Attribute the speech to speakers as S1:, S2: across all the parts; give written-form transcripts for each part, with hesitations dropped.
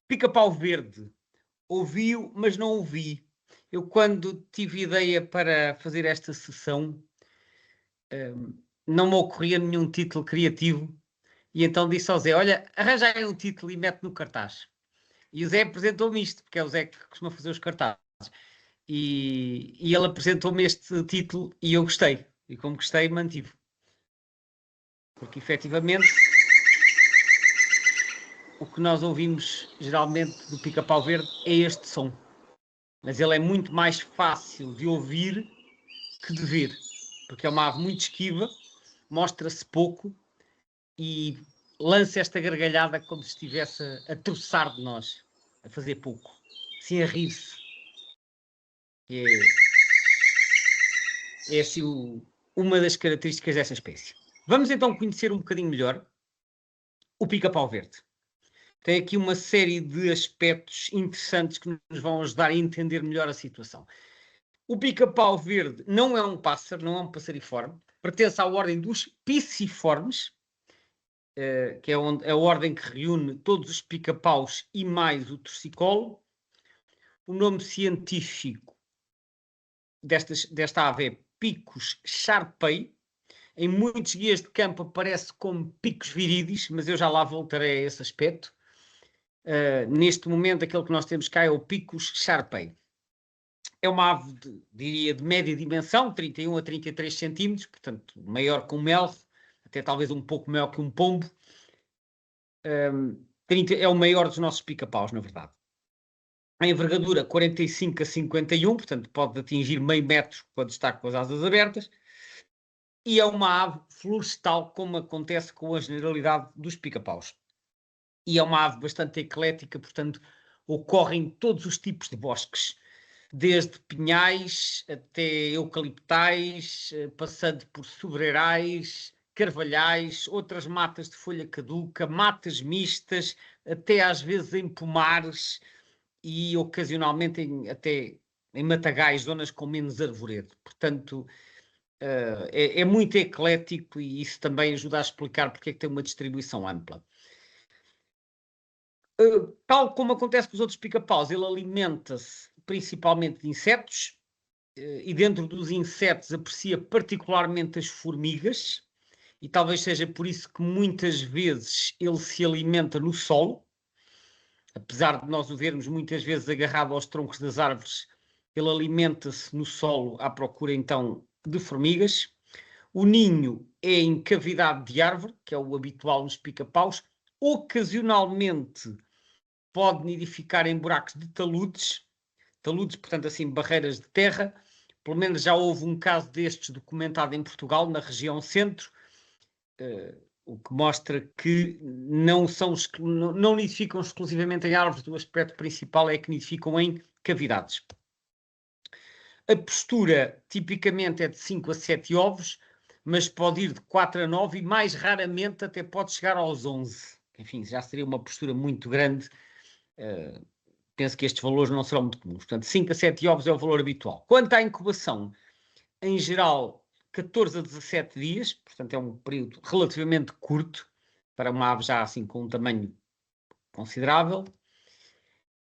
S1: Pica-Pau Verde. Ouvi-o, mas não ouvi. Eu, quando tive ideia para fazer esta sessão, não me ocorria nenhum título criativo, e então disse ao Zé: olha, arranja aí um título e mete no cartaz. E o Zé apresentou-me isto, porque é o Zé que costuma fazer os cartazes. E ele apresentou-me este título e eu gostei. E como gostei, mantive. Porque, efetivamente, o que nós ouvimos geralmente do Pica-Pau Verde é este som. Mas ele é muito mais fácil de ouvir que de ver. Porque é uma ave muito esquiva, mostra-se pouco e lança esta gargalhada como se estivesse a troçar de nós, a fazer pouco, assim a rir-se. É assim uma das características dessa espécie. Vamos então conhecer um bocadinho melhor o Pica-Pau Verde. Tem aqui uma série de aspectos interessantes que nos vão ajudar a entender melhor a situação. O Pica-Pau Verde não é um pássaro, não é um passariforme, pertence à ordem dos Pisciformes, que é a ordem que reúne todos os pica-paus e mais o torcicolo. O nome científico desta ave é Picus sharpei. Em muitos guias de campo aparece como Picus viridis, mas eu já lá voltarei a esse aspecto. Neste momento, aquele que nós temos cá é o Picus sharpei. É uma ave, diria, de média dimensão, 31 a 33 centímetros, portanto, maior que um melro, até talvez um pouco maior que um pombo. É o maior dos nossos pica-paus, na verdade. A envergadura 45 a 51, portanto, pode atingir meio metro quando está com as asas abertas. E é uma ave florestal, como acontece com a generalidade dos pica-paus. E é uma ave bastante eclética, portanto, ocorre em todos os tipos de bosques, desde pinhais até eucaliptais, passando por sobreirais, carvalhais, outras matas de folha caduca, matas mistas, até às vezes em pomares e ocasionalmente até em matagais, zonas com menos arvoredo. Portanto, é muito eclético e isso também ajuda a explicar porque é que tem uma distribuição ampla. Tal como acontece com os outros pica-paus, ele alimenta-se principalmente de insetos e dentro dos insetos aprecia particularmente as formigas e talvez seja por isso que muitas vezes ele se alimenta no solo. Apesar de nós o vermos muitas vezes agarrado aos troncos das árvores, ele alimenta-se no solo à procura então de formigas. O ninho é em cavidade de árvore, que é o habitual nos pica-paus. Ocasionalmente pode nidificar em buracos de taludes, portanto assim, barreiras de terra. Pelo menos já houve um caso destes documentado em Portugal, na região centro, o que mostra que não nidificam exclusivamente em árvores, o aspecto principal é que nidificam em cavidades. A postura tipicamente é de 5 a 7 ovos, mas pode ir de 4 a 9 e mais raramente até pode chegar aos 11. Enfim, já seria uma postura muito grande. Penso que estes valores não serão muito comuns. Portanto, 5 a 7 ovos é o valor habitual. Quanto à incubação, em geral, 14 a 17 dias, portanto é um período relativamente curto para uma ave já assim com um tamanho considerável.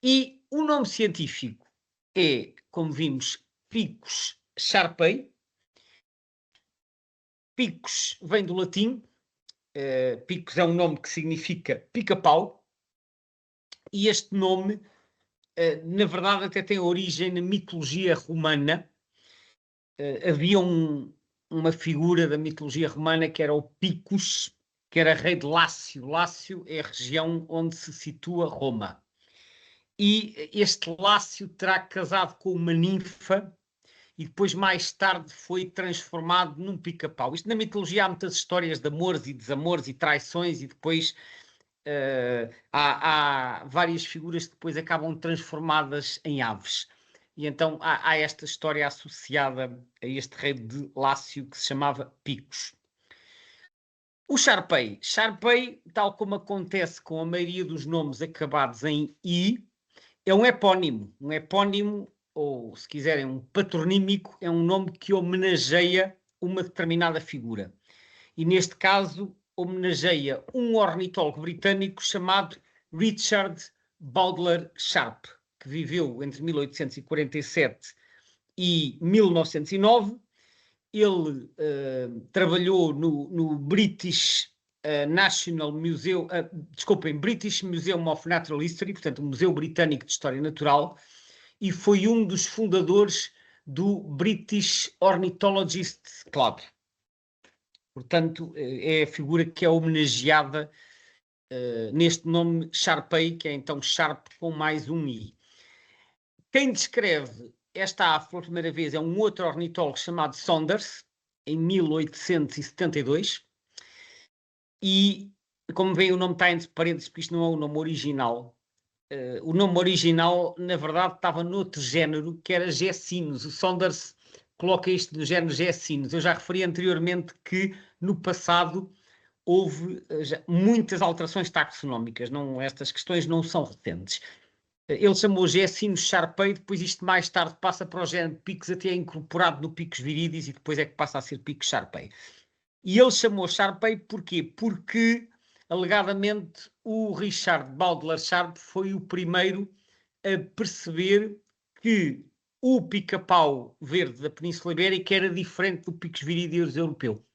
S1: E o nome científico é, como vimos, Picus sharpei. Picus vem do latim, Picus é um nome que significa pica-pau, e este nome, na verdade, até tem origem na mitologia romana. Havia uma figura da mitologia romana que era o Picus, que era rei de Lácio. Lácio é a região onde se situa Roma. E este Lácio terá casado com uma ninfa e depois mais tarde foi transformado num pica-pau. Isto na mitologia há muitas histórias de amores e desamores e traições e depois há várias figuras que depois acabam transformadas em aves. E então há esta história associada a este rei de Lácio que se chamava Picus. O Sharpei, tal como acontece com a maioria dos nomes acabados em I, é um epónimo, ou se quiserem um patronímico, é um nome que homenageia uma determinada figura. E neste caso homenageia um ornitólogo britânico chamado Richard Baudelaire Sharp, que viveu entre 1847 e 1909. Ele trabalhou no British National Museum, British Museum of Natural History, portanto, o Museu Britânico de História Natural, e foi um dos fundadores do British Ornithologists Club. Portanto, é a figura que é homenageada neste nome Sharpei, que é então Sharp com mais um I. Quem descreve esta ave pela primeira vez é um outro ornitólogo chamado Saunders, em 1872, e como veem o nome está entre parênteses, porque isto não é o nome original. O nome original, na verdade, estava noutro género, que era Gessinus. O Saunders coloca isto no género Gessinus. Eu já referi anteriormente que no passado houve muitas alterações taxonómicas, estas questões não são recentes. Ele chamou Gessinus Sharpei, depois isto mais tarde passa para o género Picos, até é incorporado no Picos viridis e depois é que passa a ser Picos Sharpei. E ele chamou Sharpei porquê? Porque, alegadamente, o Richard Baudelaire Sharp foi o primeiro a perceber que o pica-pau verde da Península Ibérica era diferente do Picos viridis europeu.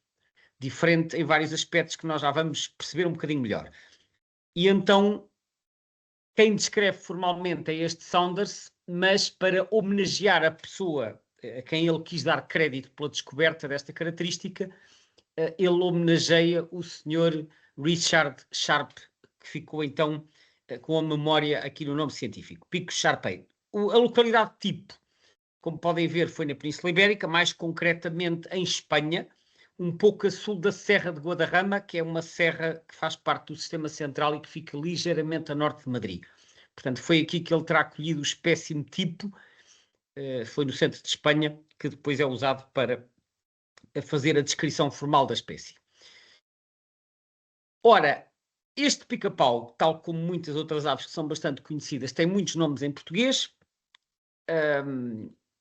S1: Diferente em vários aspectos que nós já vamos perceber um bocadinho melhor. E então, quem descreve formalmente é este Saunders, mas para homenagear a pessoa a quem ele quis dar crédito pela descoberta desta característica, ele homenageia o Sr. Richard Sharp, que ficou então com a memória aqui no nome científico, Picos Sharpei. A localidade tipo, como podem ver, foi na Península Ibérica, mais concretamente em Espanha, um pouco a sul da Serra de Guadarrama, que é uma serra que faz parte do sistema central e que fica ligeiramente a norte de Madrid. Portanto, foi aqui que ele terá colhido o espécime tipo, foi no centro de Espanha, que depois é usado para fazer a descrição formal da espécie. Ora, este pica-pau, tal como muitas outras aves que são bastante conhecidas, tem muitos nomes em português.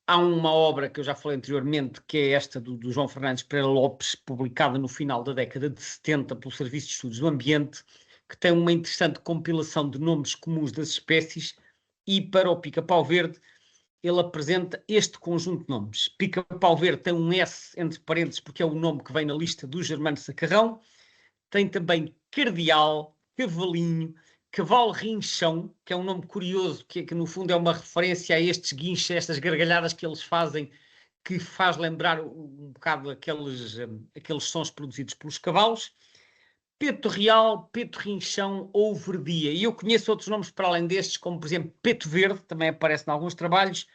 S1: Há uma obra que eu já falei anteriormente, que é esta do João Fernandes Pereira Lopes, publicada no final da década de 70 pelo Serviço de Estudos do Ambiente, que tem uma interessante compilação de nomes comuns das espécies, e para o pica-pau verde ele apresenta este conjunto de nomes. Pica-pau verde tem um S entre parênteses porque é o nome que vem na lista do Germano Sacarrão. Tem também cardeal, cavalinho, cavalo rinchão, que é um nome curioso, que no fundo é uma referência a estes guinchos, estas gargalhadas que eles fazem, que faz lembrar um bocado aqueles sons produzidos pelos cavalos. Peto real, peto rinchão ou verdia. E eu conheço outros nomes para além destes, como por exemplo peto verde, também aparece em alguns trabalhos.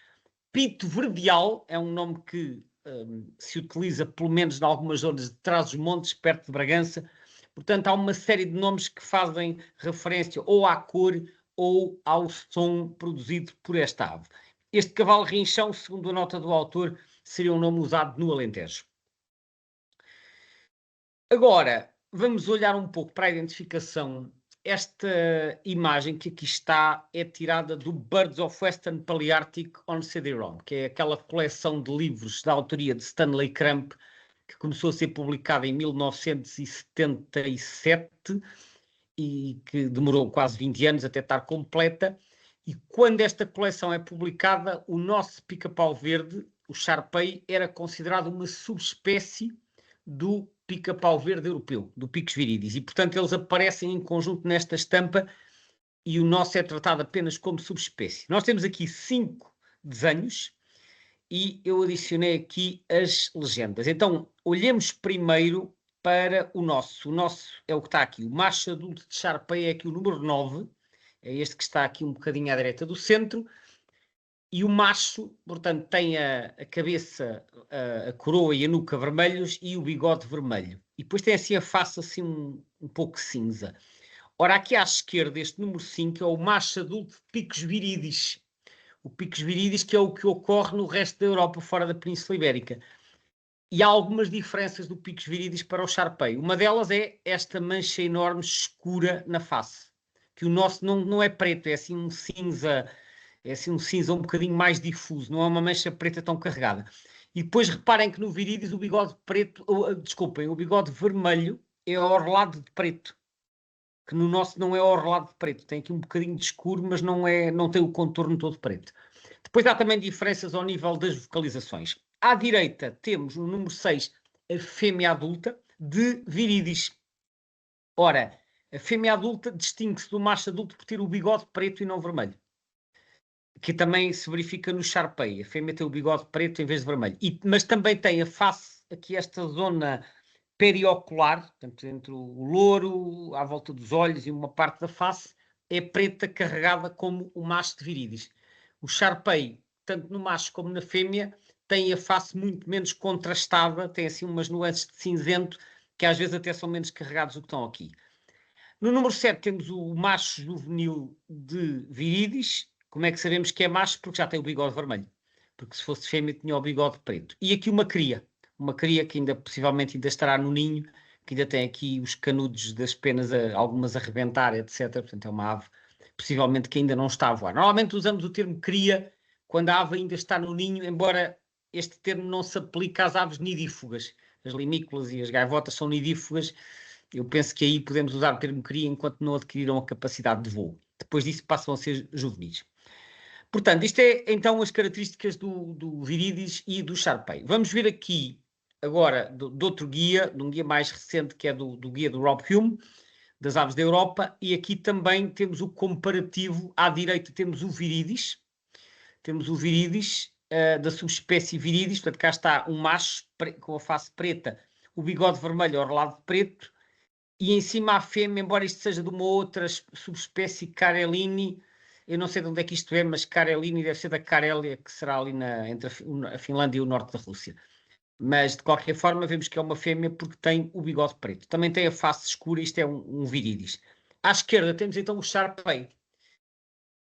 S1: Pito verdial é um nome que se utiliza pelo menos em algumas zonas de Trás-os-Montes, perto de Bragança. Portanto, há uma série de nomes que fazem referência ou à cor ou ao som produzido por esta ave. Este cavalo rinchão, segundo a nota do autor, seria um nome usado no Alentejo. Agora, vamos olhar um pouco para a identificação. Esta imagem que aqui está é tirada do Birds of Western Palearctic on CD-ROM, que é aquela coleção de livros da autoria de Stanley Cramp, que começou a ser publicada em 1977 e que demorou quase 20 anos até estar completa. E quando esta coleção é publicada, o nosso pica-pau verde, o Sharpei, era considerado uma subespécie do pica-pau verde europeu, do Picos viridis, e portanto eles aparecem em conjunto nesta estampa e o nosso é tratado apenas como subespécie. Nós temos aqui 5 desenhos e eu adicionei aqui as legendas. Então, olhemos primeiro para o nosso. O nosso é o que está aqui. O macho adulto de Sharpei é aqui o número 9, é este que está aqui um bocadinho à direita do centro. E o macho, portanto, tem a cabeça, a coroa e a nuca vermelhos e o bigode vermelho. E depois tem assim a face assim um pouco cinza. Ora, aqui à esquerda, este número 5 é o macho adulto de Picos viridis. O Picos viridis, que é o que ocorre no resto da Europa, fora da Península Ibérica. E há algumas diferenças do Picos viridis para o Sharpei. Uma delas é esta mancha enorme escura na face. Que o nosso não é preto, é assim um cinza... É assim um cinza um bocadinho mais difuso, não é uma mancha preta tão carregada. E depois reparem que no viridis o bigode preto, desculpem, o bigode vermelho é orlado de preto. que no nosso não é orlado de preto, tem aqui um bocadinho de escuro, mas não tem o contorno todo preto. Depois há também diferenças ao nível das vocalizações. À direita temos no número 6 a fêmea adulta de viridis. Ora, a fêmea adulta distingue-se do macho adulto por ter o bigode preto e não vermelho, que também se verifica no Shar-Pei. A fêmea tem o bigode preto em vez de vermelho. Mas também tem a face, aqui esta zona periocular, portanto, entre o louro, à volta dos olhos e uma parte da face, é preta carregada como o macho de viridis. O Shar-Pei, tanto no macho como na fêmea, tem a face muito menos contrastada, tem assim umas nuances de cinzento, que às vezes até são menos carregados do que estão aqui. No número 7 temos o macho juvenil de viridis. Como é que sabemos que é macho? Porque já tem o bigode vermelho. Porque se fosse fêmea tinha o bigode preto. E aqui uma cria que ainda possivelmente ainda estará no ninho, que ainda tem aqui os canudos das penas, algumas a rebentar, etc. Portanto é uma ave possivelmente que ainda não está a voar. Normalmente usamos o termo cria quando a ave ainda está no ninho, embora este termo não se aplique às aves nidífugas. As limícolas e as gaivotas são nidífugas. Eu penso que aí podemos usar o termo cria enquanto não adquiriram a capacidade de voo. Depois disso passam a ser juvenis. Portanto, isto é então as características do viridis e do Shar-Pei. Vamos ver aqui agora de outro guia, de um guia mais recente, que é do guia do Rob Hume, das aves da Europa, e aqui também temos o comparativo. À direita temos o viridis, da subespécie viridis, portanto cá está um macho com a face preta, o bigode vermelho ao lado preto, e em cima a fêmea, embora isto seja de uma outra subespécie Karelini, eu não sei de onde é que isto é, mas Karelini deve ser da Carélia, que será ali entre a Finlândia e o norte da Rússia. Mas de qualquer forma vemos que é uma fêmea porque tem o bigode preto. Também tem a face escura, isto é um viridis. À esquerda temos então o Shar-Pei,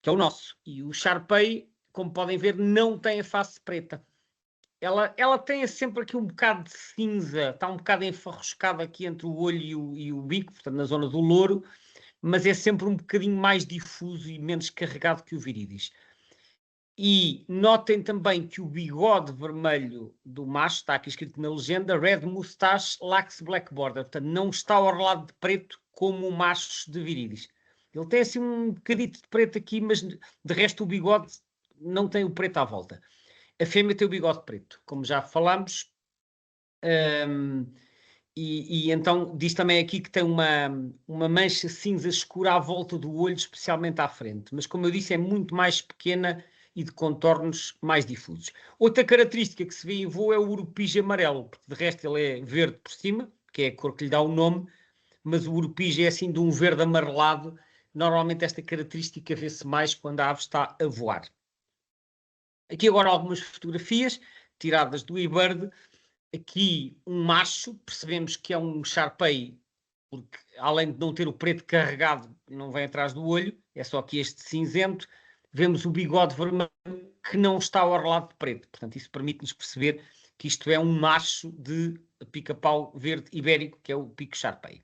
S1: que é o nosso. E o Shar-Pei, como podem ver, não tem a face preta. Ela tem sempre aqui um bocado de cinza, está um bocado enfarruscada aqui entre o olho e o bico, portanto na zona do louro, mas é sempre um bocadinho mais difuso e menos carregado que o viridis. E notem também que o bigode vermelho do macho, está aqui escrito na legenda, Red Moustache Lacks Black Border, portanto não está orlado de preto como o macho de viridis. Ele tem assim um bocadito de preto aqui, mas de resto o bigode não tem o preto à volta. A fêmea tem o bigode preto, como já falámos, e então diz também aqui que tem uma mancha cinza escura à volta do olho, especialmente à frente, mas como eu disse é muito mais pequena e de contornos mais difusos. Outra característica que se vê em voo é o urupige amarelo, porque de resto ele é verde por cima, que é a cor que lhe dá o nome, mas o urupige é assim de um verde amarelado. Normalmente esta característica vê-se mais quando a ave está a voar. Aqui agora algumas fotografias tiradas do eBird. Aqui um macho, percebemos que é um Shar-Pei, porque além de não ter o preto carregado, não vem atrás do olho, é só aqui este cinzento. Vemos o bigode vermelho que não está orlado de preto. Portanto, isso permite-nos perceber que isto é um macho de pica-pau verde ibérico, que é o pico Shar-Pei.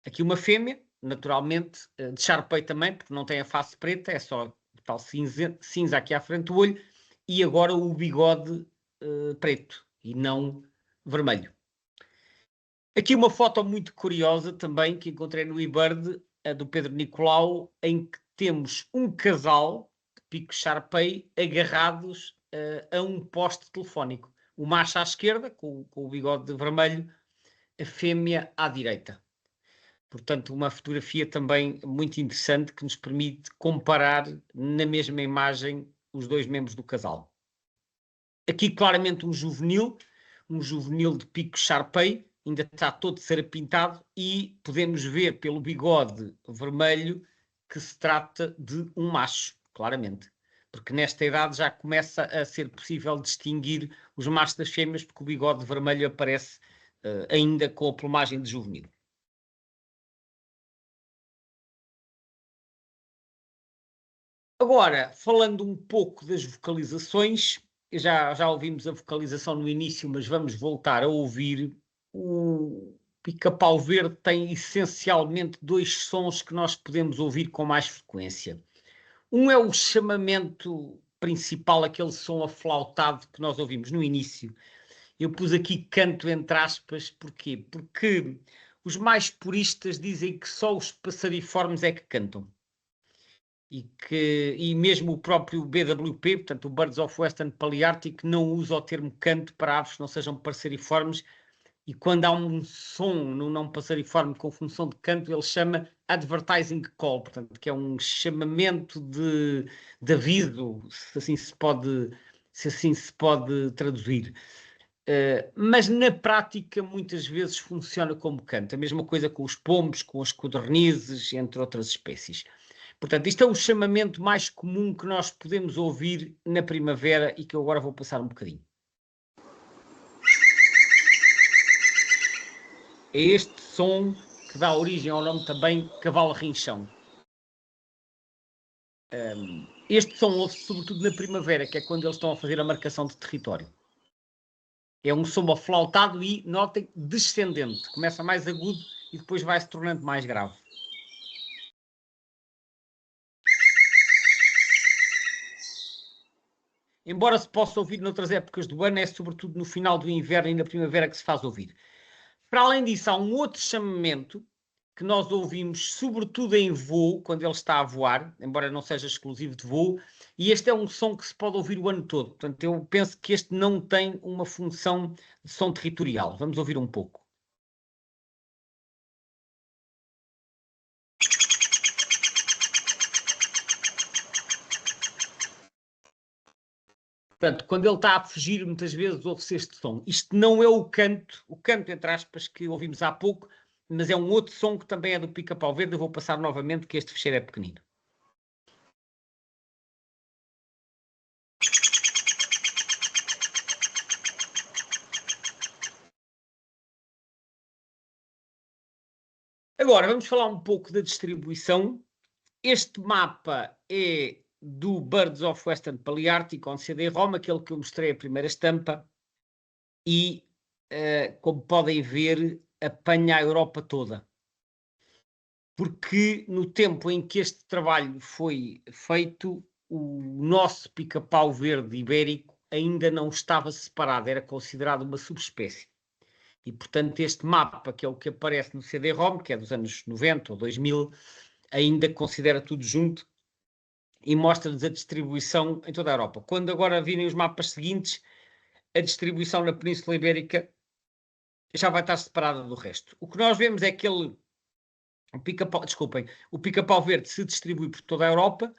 S1: Aqui uma fêmea, naturalmente, de Shar-Pei também, porque não tem a face preta, é só o tal cinza aqui à frente do olho, e agora o bigode preto e não vermelho. Aqui uma foto muito curiosa também que encontrei no eBird, a do Pedro Nicolau, em que temos um casal de pico Shar-Pei agarrados a um poste telefónico. O macho à esquerda, com o bigode vermelho, a fêmea à direita. Portanto, uma fotografia também muito interessante que nos permite comparar na mesma imagem os dois membros do casal. Aqui claramente um juvenil de pico Shar-Pei, ainda está todo serapintado e podemos ver pelo bigode vermelho que se trata de um macho, claramente. Porque nesta idade já começa a ser possível distinguir os machos das fêmeas, porque o bigode vermelho aparece ainda com a plumagem de juvenil. Agora, falando um pouco das vocalizações, já ouvimos a vocalização no início, mas vamos voltar a ouvir. O pica-pau verde tem essencialmente dois sons que nós podemos ouvir com mais frequência. Um é o chamamento principal, aquele som aflautado que nós ouvimos no início. Eu pus aqui canto entre aspas, porquê? Porque os mais puristas dizem que só os passariformes é que cantam. E mesmo o próprio BWP, portanto o Birds of Western Palearctic, não usa o termo canto para aves que não sejam passariformes, e quando há um som no não passariforme com função de canto, ele chama advertising call, portanto, que é um chamamento de aviso, se assim se pode traduzir. Mas na prática muitas vezes funciona como canto. A mesma coisa com os pombos, com as codornizes, entre outras espécies. Portanto, isto é o chamamento mais comum que nós podemos ouvir na primavera e que eu agora vou passar um bocadinho. É este som que dá origem ao nome também cavalo rinchão. Este som ouve-se sobretudo na primavera, que é quando eles estão a fazer a marcação de território. É um som aflautado e, notem, descendente. Começa mais agudo e depois vai se tornando mais grave. Embora se possa ouvir noutras épocas do ano, é sobretudo no final do inverno e na primavera que se faz ouvir. Para além disso, há um outro chamamento que nós ouvimos sobretudo em voo, quando ele está a voar, embora não seja exclusivo de voo, e este é um som que se pode ouvir o ano todo. Portanto, eu penso que este não tem uma função de som territorial. Vamos ouvir um pouco. Portanto, quando ele está a fugir, muitas vezes ouve-se este som. Isto não é o canto entre aspas, que ouvimos há pouco, mas é um outro som que também é do pica-pau verde. Eu vou passar novamente, que este fecheiro é pequenino. Agora, vamos falar um pouco da distribuição. Este mapa é do Birds of Western Palearctic, on CD-ROM, aquele que eu mostrei a primeira estampa, e, como podem ver, apanha a Europa toda. Porque no tempo em que este trabalho foi feito, o nosso pica-pau verde ibérico ainda não estava separado, era considerado uma subespécie. E, portanto, este mapa, que é o que aparece no CD-ROM, que é dos anos 90 ou 2000, ainda considera tudo junto e mostra-nos a distribuição em toda a Europa. Quando agora virem os mapas seguintes, a distribuição na Península Ibérica já vai estar separada do resto. O que nós vemos é que o pica-pau verde se distribui por toda a Europa,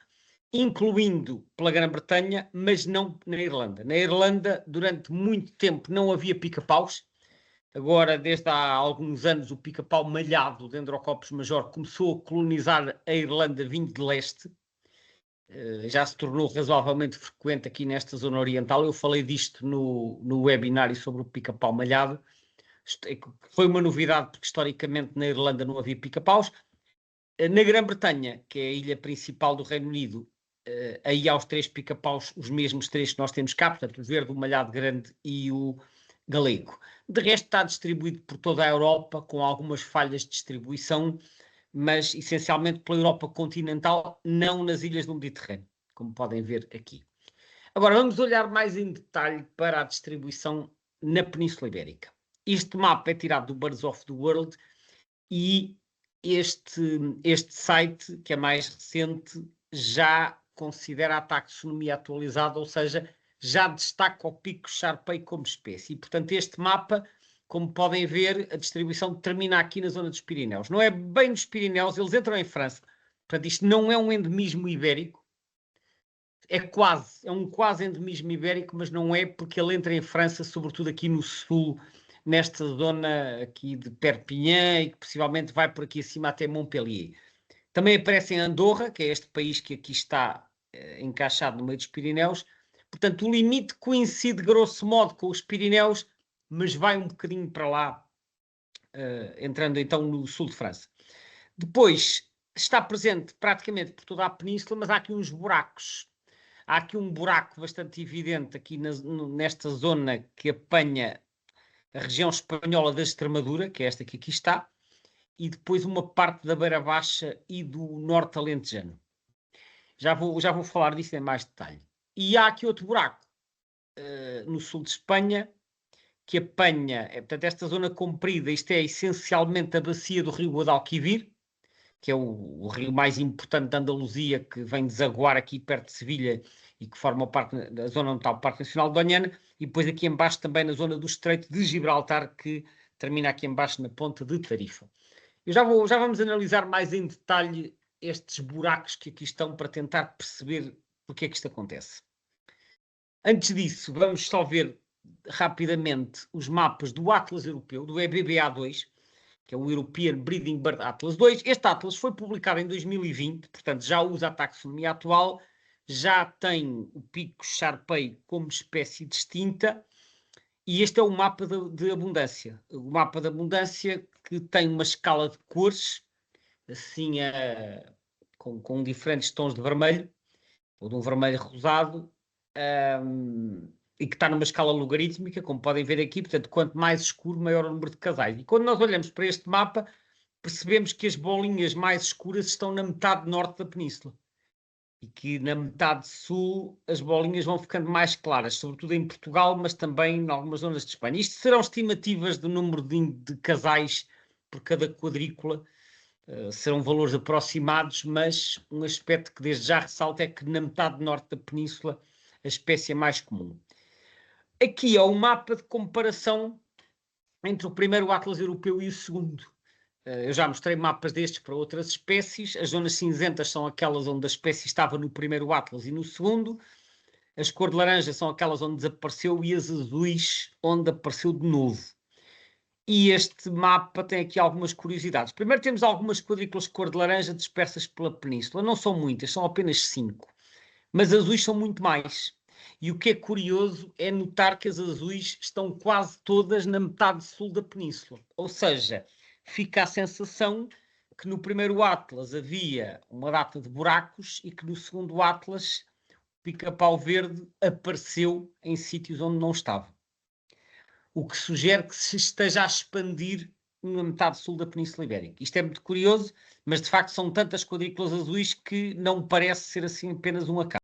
S1: incluindo pela Grã-Bretanha, mas não na Irlanda. Na Irlanda, durante muito tempo, não havia pica-paus. Agora, desde há alguns anos, o pica-pau malhado, o Dendrocopus major, começou a colonizar a Irlanda vindo de leste. Já se tornou razoavelmente frequente aqui nesta zona oriental. Eu falei disto no webinário sobre o pica-pau malhado. Foi uma novidade porque historicamente na Irlanda não havia pica-paus. Na Grã-Bretanha, que é a ilha principal do Reino Unido, aí há os 3 pica-paus, os mesmos 3 que nós temos cá, portanto o verde, o malhado grande e o galego. De resto está distribuído por toda a Europa, com algumas falhas de distribuição, mas essencialmente pela Europa continental, não nas ilhas do Mediterrâneo, como podem ver aqui. Agora vamos olhar mais em detalhe para a distribuição na Península Ibérica. Este mapa é tirado do Birds of the World e este site, que é mais recente, já considera a taxonomia atualizada, ou seja, já destaca o pico-charpei como espécie. E, portanto, este mapa, como podem ver, a distribuição termina aqui na zona dos Pirineus. Não é bem nos Pirineus, eles entram em França. Portanto, isto não é um endemismo ibérico. É um quase endemismo ibérico, mas não é, porque ele entra em França, sobretudo aqui no sul, nesta zona aqui de Perpignan, e que possivelmente vai por aqui acima até Montpellier. Também aparece em Andorra, que é este país que aqui está encaixado no meio dos Pirineus. Portanto, o limite coincide grosso modo com os Pirineus, mas vai um bocadinho para lá, entrando então no sul de França. Depois, está presente praticamente por toda a península, mas há aqui uns buracos. Há aqui um buraco bastante evidente aqui nesta zona que apanha a região espanhola da Extremadura, que é esta que aqui está, e depois uma parte da Beira Baixa e do Norte Alentejano. Já vou falar disso em mais detalhe. E há aqui outro buraco no sul de Espanha, que apanha, portanto, esta zona comprida, isto é essencialmente a bacia do rio Guadalquivir, que é o rio mais importante da Andaluzia, que vem desaguar aqui perto de Sevilha e que forma parte da zona onde está o Parque Nacional de Doñana, e depois aqui embaixo também na zona do Estreito de Gibraltar, que termina aqui embaixo na ponta de Tarifa. Já vamos analisar mais em detalhe estes buracos que aqui estão para tentar perceber porque é que isto acontece. Antes disso, vamos só ver rapidamente os mapas do Atlas Europeu, do EBBA2, que é o European Breeding Bird Atlas 2. Este Atlas foi publicado em 2020, portanto já usa a taxonomia atual, já tem o pico Sharpei como espécie distinta, e este é o mapa de abundância. O mapa de abundância que tem uma escala de cores, assim, com diferentes tons de vermelho, ou de um vermelho rosado, e que está numa escala logarítmica, como podem ver aqui. Portanto, quanto mais escuro, maior o número de casais. E quando nós olhamos para este mapa, percebemos que as bolinhas mais escuras estão na metade norte da península. E que na metade sul as bolinhas vão ficando mais claras, sobretudo em Portugal, mas também em algumas zonas de Espanha. Isto serão estimativas do número de casais por cada quadrícula, serão valores aproximados, mas um aspecto que desde já ressalto é que na metade norte da península a espécie é mais comum. Aqui é o mapa de comparação entre o primeiro Atlas europeu e o segundo. Eu já mostrei mapas destes para outras espécies. As zonas cinzentas são aquelas onde a espécie estava no primeiro Atlas e no segundo. As cor de laranja são aquelas onde desapareceu e as azuis onde apareceu de novo. E este mapa tem aqui algumas curiosidades. Primeiro temos algumas quadrículas de cor de laranja dispersas pela península. Não são muitas, são apenas 5. Mas azuis são muito mais. E o que é curioso é notar que as azuis estão quase todas na metade sul da península. Ou seja, fica a sensação que no primeiro Atlas havia uma data de buracos e que no segundo Atlas o pica-pau verde apareceu em sítios onde não estava. O que sugere que se esteja a expandir na metade sul da Península Ibérica. Isto é muito curioso, mas de facto são tantas quadrículas azuis que não parece ser assim apenas um acaso.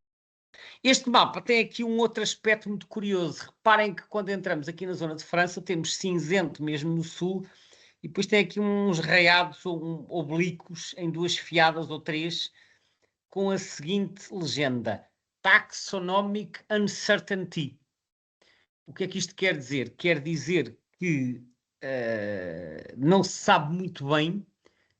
S1: Este mapa tem aqui um outro aspecto muito curioso. Reparem que quando entramos aqui na zona de França temos cinzento mesmo no sul e depois tem aqui uns raiados ou oblíquos em 2 fiadas ou 3 com a seguinte legenda: Taxonomic Uncertainty. O que é que isto quer dizer? Quer dizer que não se sabe muito bem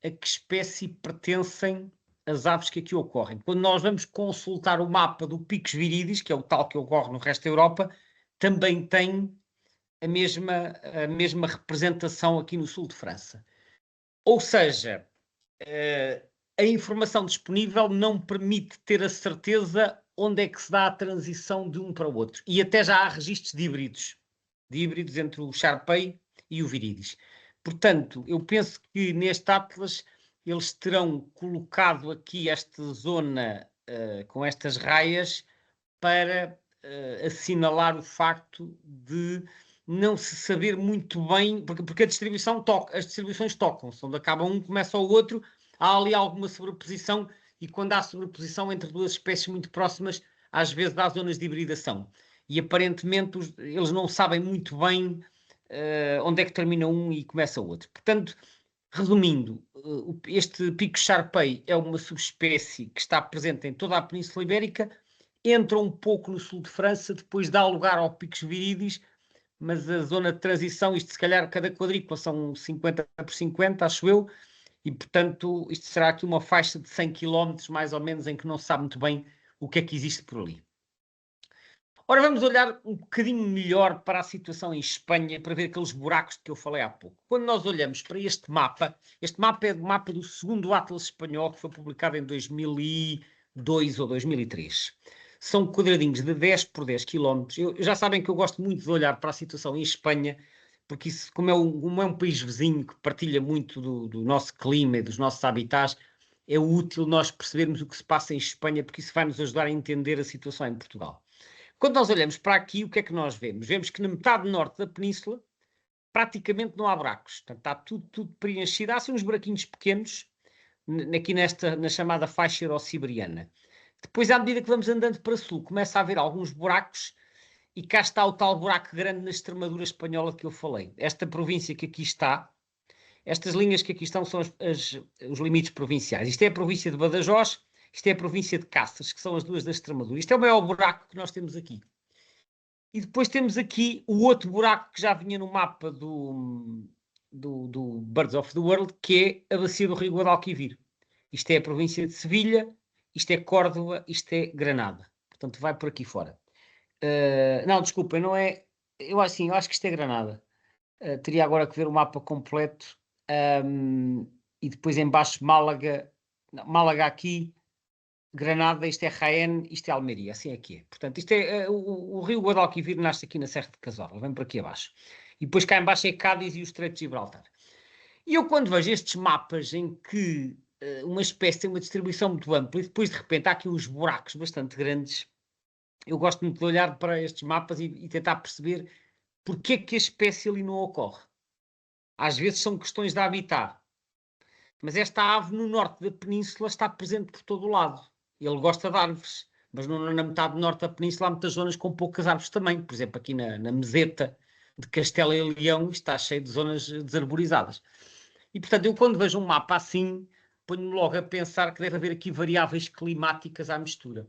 S1: a que espécie pertencem as aves que aqui ocorrem. Quando nós vamos consultar o mapa do Picos viridis, que é o tal que ocorre no resto da Europa, também tem a mesma representação aqui no sul de França. Ou seja, a informação disponível não permite ter a certeza onde é que se dá a transição de um para o outro. E até já há registros de híbridos entre o Sharpei e o viridis. Portanto, eu penso que neste Atlas eles terão colocado aqui esta zona com estas raias para assinalar o facto de não se saber muito bem, porque as distribuições tocam-se, onde acaba um, começa o outro, há ali alguma sobreposição, e quando há sobreposição entre duas espécies muito próximas, às vezes há zonas de hibridação. E aparentemente eles não sabem muito bem onde é que termina um e começa o outro. Portanto, resumindo, este pico Sharpei é uma subespécie que está presente em toda a Península Ibérica, entra um pouco no sul de França, depois dá lugar ao picos viridis, mas a zona de transição, isto se calhar cada quadrícula são 50 por 50, acho eu, e portanto isto será aqui uma faixa de 100 km mais ou menos em que não se sabe muito bem o que é que existe por ali. Ora, vamos olhar um bocadinho melhor para a situação em Espanha, para ver aqueles buracos de que eu falei há pouco. Quando nós olhamos para este mapa é o mapa do segundo Atlas espanhol, que foi publicado em 2002 ou 2003. São quadradinhos de 10 por 10 km. Já sabem que eu gosto muito de olhar para a situação em Espanha, porque isso, como é um país vizinho que partilha muito do nosso clima e dos nossos habitats, é útil nós percebermos o que se passa em Espanha, porque isso vai nos ajudar a entender a situação em Portugal. Quando nós olhamos para aqui, o que é que nós vemos? Vemos que na metade norte da península praticamente não há buracos. Portanto, está tudo preenchido. Há assim uns buraquinhos pequenos aqui na chamada faixa eurosiberiana. Depois, à medida que vamos andando para sul, começa a haver alguns buracos e cá está o tal buraco grande na Extremadura espanhola que eu falei. Esta província que aqui está, estas linhas que aqui estão são os limites provinciais. Isto é a província de Badajoz, isto é a província de Cáceres, que são as duas da Extremadura. Isto é o maior buraco que nós temos aqui. E depois temos aqui o outro buraco que já vinha no mapa do Birds of the World, que é a bacia do Rio Guadalquivir. Isto é a província de Sevilha, isto é Córdoba, isto é Granada. Portanto, vai por aqui fora. Não, desculpem, não é... Eu acho que isto é Granada. Teria agora que ver o mapa completo. E depois em baixo Málaga. Não, Málaga aqui, Granada, isto é Jaén, isto é Almeria. Assim é que é. Portanto, isto é... o Rio Guadalquivir nasce aqui na Serra de Cazorla. Vem por aqui abaixo. E depois cá em baixo é Cádiz e o Estreito de Gibraltar. E eu quando vejo estes mapas em que uma espécie tem uma distribuição muito ampla e depois de repente há aqui uns buracos bastante grandes, eu gosto muito de olhar para estes mapas e tentar perceber porque é que a espécie ali não ocorre. Às vezes são questões de habitat, mas esta ave no norte da península está presente por todo o lado. Ele gosta de árvores, mas na metade norte da península há muitas zonas com poucas árvores também. Por exemplo, aqui na meseta de Castela e Leão está cheio de zonas desarborizadas. E, portanto, eu quando vejo um mapa assim, ponho-me logo a pensar que deve haver aqui variáveis climáticas à mistura.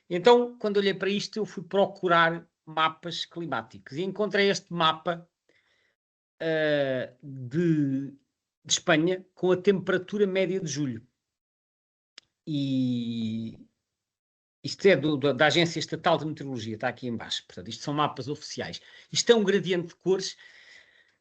S1: Então, quando olhei para isto, eu fui procurar mapas climáticos e encontrei este mapa de Espanha com a temperatura média de julho. E isto é da Agência Estatal de Meteorologia, está aqui em baixo. Portanto, isto são mapas oficiais. Isto é um gradiente de cores.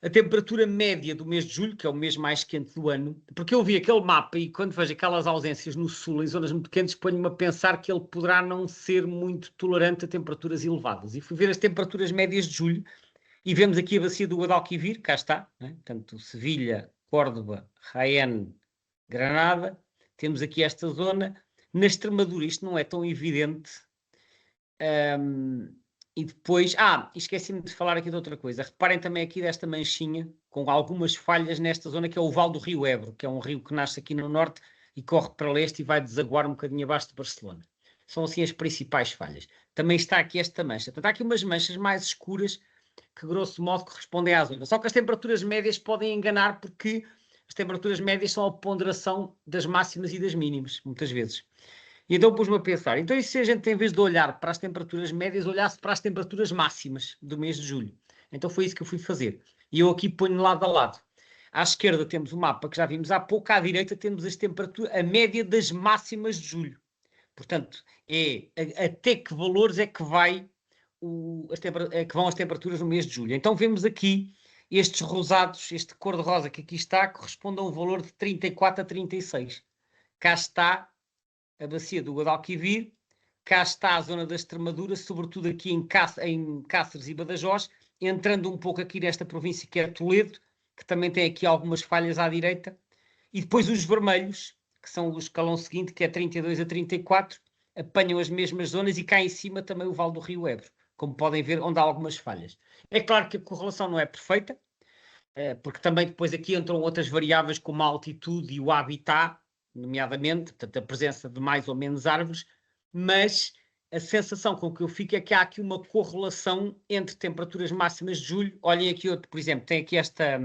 S1: A temperatura média do mês de julho, que é o mês mais quente do ano, porque eu vi aquele mapa e quando vejo aquelas ausências no sul, em zonas muito quentes, ponho-me a pensar que ele poderá não ser muito tolerante a temperaturas elevadas. E fui ver as temperaturas médias de julho e vemos aqui a bacia do Guadalquivir, cá está, né? Portanto, Sevilha, Córdoba, Jaén, Granada, temos aqui esta zona. Na Extremadura isto não é tão evidente. E depois, esqueci-me de falar aqui de outra coisa. Reparem também aqui desta manchinha, com algumas falhas nesta zona, que é o Vale do Rio Ebro, que é um rio que nasce aqui no norte e corre para leste e vai desaguar um bocadinho abaixo de Barcelona. São assim as principais falhas. Também está aqui esta mancha. Portanto, há aqui umas manchas mais escuras que, grosso modo, correspondem à zona. Só que as temperaturas médias podem enganar porque as temperaturas médias são a ponderação das máximas e das mínimas, muitas vezes. E então pus-me a pensar, então e se a gente, em vez de olhar para as temperaturas médias, olhasse para as temperaturas máximas do mês de julho? Então foi isso que eu fui fazer. E eu aqui ponho lado a lado. À esquerda temos o mapa que já vimos há pouco, à direita temos as temperaturas, a média das máximas de julho. Portanto, até que valores é que vão as temperaturas no mês de julho. Então vemos aqui estes rosados, este cor-de-rosa que aqui está, corresponde a um valor de 34 a 36. Cá está a bacia do Guadalquivir, cá está a zona da Extremadura, sobretudo aqui em Cáceres e Badajoz, entrando um pouco aqui nesta província que é Toledo, que também tem aqui algumas falhas à direita, e depois os vermelhos, que são o escalão seguinte, que é 32 a 34, apanham as mesmas zonas e cá em cima também o Vale do Rio Ebro, como podem ver, onde há algumas falhas. É claro que a correlação não é perfeita, porque também depois aqui entram outras variáveis como a altitude e o habitat, nomeadamente, portanto, a presença de mais ou menos árvores, mas a sensação com que eu fico é que há aqui uma correlação entre temperaturas máximas de julho. Olhem aqui outro, por exemplo, tem aqui esta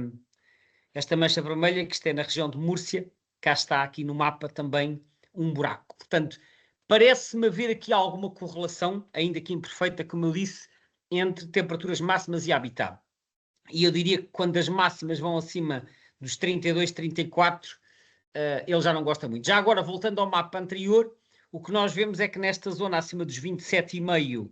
S1: mancha vermelha que está na região de Múrcia, cá está aqui no mapa também um buraco. Portanto, parece-me haver aqui alguma correlação, ainda que imperfeita, como eu disse, entre temperaturas máximas e habitat. E eu diria que quando as máximas vão acima dos 32, 34, ele já não gosta muito. Já agora, voltando ao mapa anterior, o que nós vemos é que nesta zona acima dos 27,5,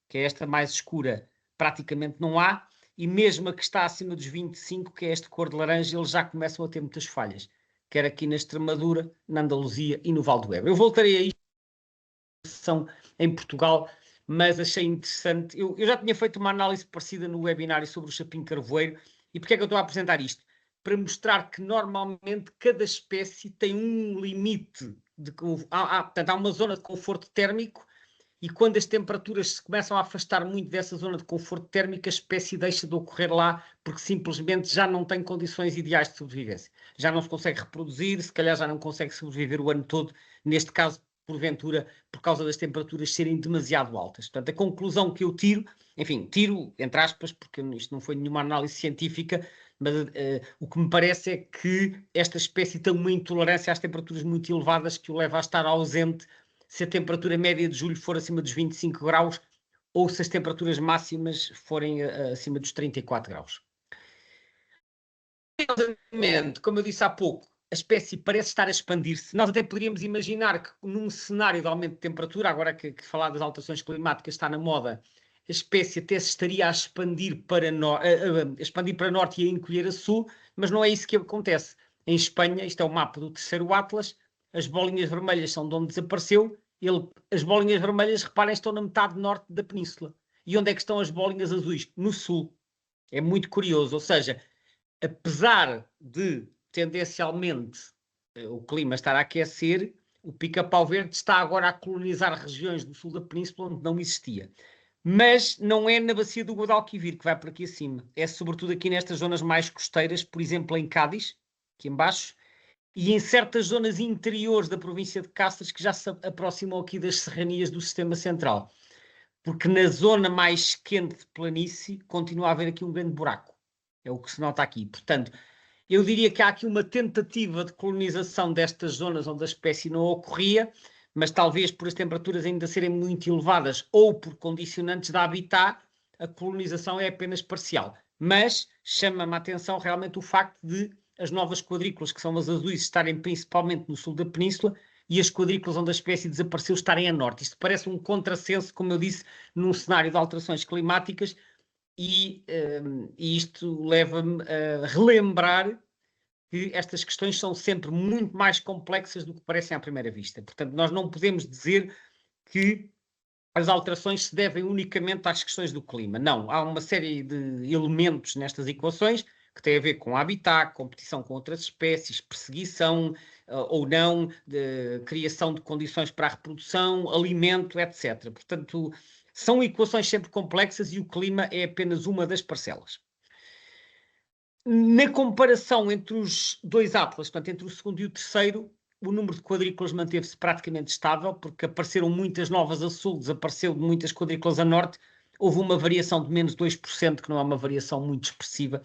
S1: que é esta mais escura, praticamente não há, e mesmo a que está acima dos 25, que é esta cor de laranja, eles já começam a ter muitas falhas, quer aqui na Extremadura, na Andaluzia e no Val do Ebro. Eu voltarei a isto em Portugal, mas achei interessante. Eu já tinha feito uma análise parecida no webinário sobre o chapim-carvoeiro, e porque é que eu estou a apresentar isto? Para mostrar que normalmente cada espécie tem um limite, portanto, há uma zona de conforto térmico, e quando as temperaturas se começam a afastar muito dessa zona de conforto térmico, a espécie deixa de ocorrer lá, porque simplesmente já não tem condições ideais de sobrevivência. Já não se consegue reproduzir, se calhar já não consegue sobreviver o ano todo, neste caso porventura, por causa das temperaturas serem demasiado altas. Portanto, a conclusão que eu tiro, enfim, tiro, entre aspas, porque isto não foi nenhuma análise científica, mas o que me parece é que esta espécie tem uma intolerância às temperaturas muito elevadas que o leva a estar ausente se a temperatura média de julho for acima dos 25 graus ou se as temperaturas máximas forem acima dos 34 graus. Como eu disse há pouco, a espécie parece estar a expandir-se. Nós até poderíamos imaginar que num cenário de aumento de temperatura, agora que falar das alterações climáticas está na moda, a espécie até se estaria a expandir para, norte e a encolher a sul, mas não é isso que acontece. Em Espanha, isto é o mapa do terceiro Atlas, as bolinhas vermelhas são de onde desapareceu, as bolinhas vermelhas, reparem, estão na metade norte da península. E onde é que estão as bolinhas azuis? No sul. É muito curioso, ou seja, apesar de tendencialmente o clima estar a aquecer, o pica-pau verde está agora a colonizar regiões do sul da península onde não existia. Mas não é na bacia do Guadalquivir que vai por aqui acima. É sobretudo aqui nestas zonas mais costeiras, por exemplo em Cádiz, aqui embaixo, e em certas zonas interiores da província de Cáceres que já se aproximam aqui das serranias do sistema central. Porque na zona mais quente de planície continua a haver aqui um grande buraco. É o que se nota aqui. Portanto, eu diria que há aqui uma tentativa de colonização destas zonas onde a espécie não ocorria, mas talvez por as temperaturas ainda serem muito elevadas ou por condicionantes de habitat, a colonização é apenas parcial. Mas chama-me a atenção realmente o facto de as novas quadrículas, que são as azuis, estarem principalmente no sul da península e as quadrículas onde a espécie desapareceu estarem a norte. Isto parece um contrassenso, como eu disse, num cenário de alterações climáticas, e isto leva-me a relembrar que estas questões são sempre muito mais complexas do que parecem à primeira vista. Portanto, nós não podemos dizer que as alterações se devem unicamente às questões do clima. Não, há uma série de elementos nestas equações que têm a ver com habitat, competição com outras espécies, perseguição ou não, criação de condições para a reprodução, alimento, etc. Portanto, são equações sempre complexas e o clima é apenas uma das parcelas. Na comparação entre os dois atlas, portanto, entre o segundo e o terceiro, o número de quadrículas manteve-se praticamente estável, porque apareceram muitas novas a sul, desapareceu muitas quadrículas a norte, houve uma variação de menos 2%, que não é uma variação muito expressiva.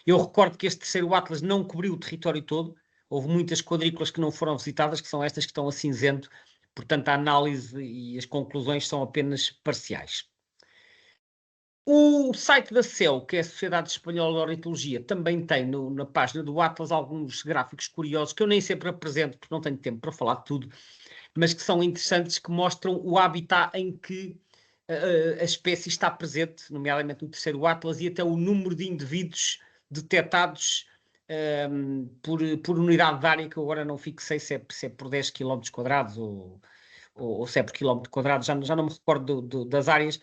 S1: Eu recordo que este terceiro atlas não cobriu o território todo, houve muitas quadrículas que não foram visitadas, que são estas que estão a cinzento, portanto a análise e as conclusões são apenas parciais. O site da CEL, que é a Sociedade Espanhola de Ornitologia, também tem na página do Atlas alguns gráficos curiosos, que eu nem sempre apresento, porque não tenho tempo para falar de tudo, mas que são interessantes, que mostram o habitat em que a espécie está presente, nomeadamente no terceiro Atlas, e até o número de indivíduos detectados por unidade de área, que eu agora não fixei se é por 10 km quadrados ou se é por quilómetro quadrado, já não me recordo das áreas,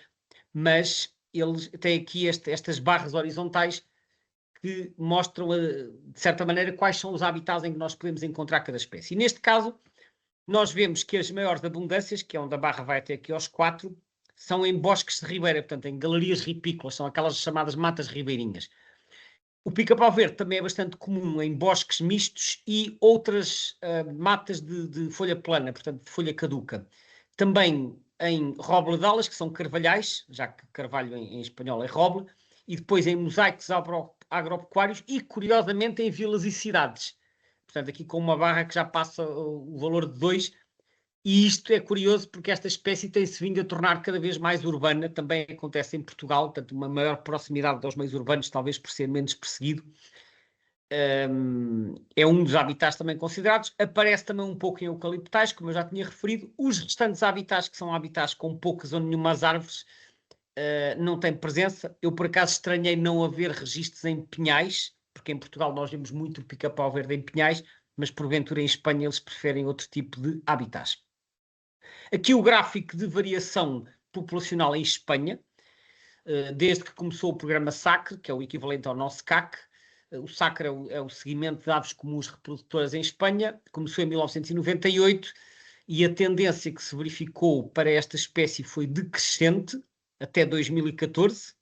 S1: mas eles têm aqui estas barras horizontais que mostram, de certa maneira, quais são os habitats em que nós podemos encontrar cada espécie. E neste caso, nós vemos que as maiores abundâncias, que é onde a barra vai até aqui aos 4, são em bosques de ribeira, portanto, em galerias ripícolas, são aquelas chamadas matas ribeirinhas. O pica-pau verde também é bastante comum em bosques mistos e outras matas de folha plana, portanto, de folha caduca. Também em roble de alas, que são carvalhais, já que carvalho em espanhol é roble, e depois em mosaicos agropecuários e, curiosamente, em vilas e cidades. Portanto, aqui com uma barra que já passa o valor de 2, e isto é curioso porque esta espécie tem-se vindo a tornar cada vez mais urbana, também acontece em Portugal, portanto uma maior proximidade aos meios urbanos, talvez por ser menos perseguido. É um dos habitats também considerados. Aparece também um pouco em eucaliptais, como eu já tinha referido. Os restantes habitats, que são habitats com poucas ou nenhumas árvores, não têm presença. Eu, por acaso, estranhei não haver registros em pinhais, porque em Portugal nós vemos muito o pica-pau verde em pinhais, mas porventura em Espanha eles preferem outro tipo de habitats. Aqui o gráfico de variação populacional em Espanha, desde que começou o programa SACRE, que é o equivalente ao nosso CAC. O SACRE é o Seguimento de Aves Comuns Reprodutoras em Espanha, começou em 1998 e a tendência que se verificou para esta espécie foi decrescente até 2014,